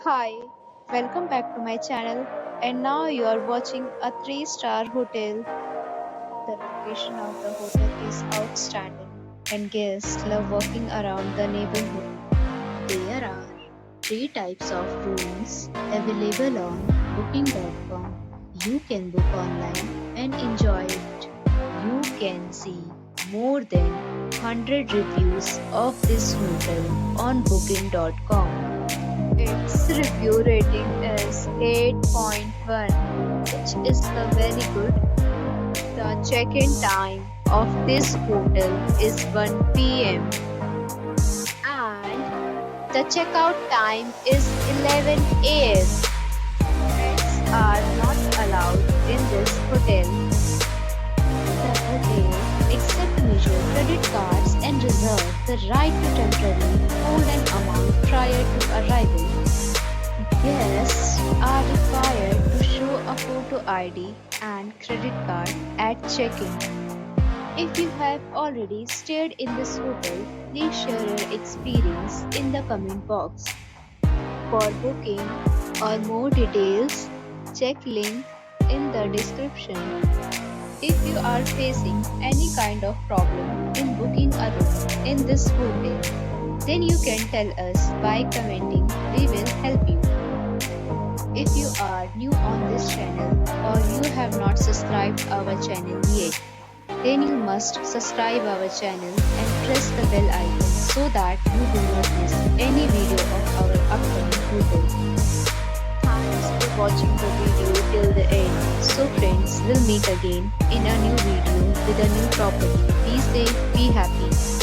Hi, welcome back to my channel. And now you are watching a 3-star hotel. The location of the hotel is outstanding, and guests love walking around the neighborhood. There are three types of rooms available on booking.com. You can book online and enjoy it. You can see more than 100 reviews of this hotel on booking.com. Its review rating is 8.1, which is the very good. The check-in time of this hotel is 1 p.m. and the checkout time is 11 a.m. Pets are not allowed in this hotel. The hotel accepts major credit cards and reserves the right to temporarily hold an amount prior to arrival. Guests are required to show a photo ID and credit card at check-in. If you have already stayed in this hotel, please share your experience in the comment box. For booking or more details, check link in the description. If you are facing any kind of problem in booking a room in this hotel, then you can tell us by commenting. We will help you. If you are new on this channel or you have not subscribed our channel yet, then you must subscribe our channel and press the bell icon so that you do not miss any video of our upcoming hotel. Thanks for watching the video till the end. So friends, we'll meet again in a new video with a new property. Be safe, be happy.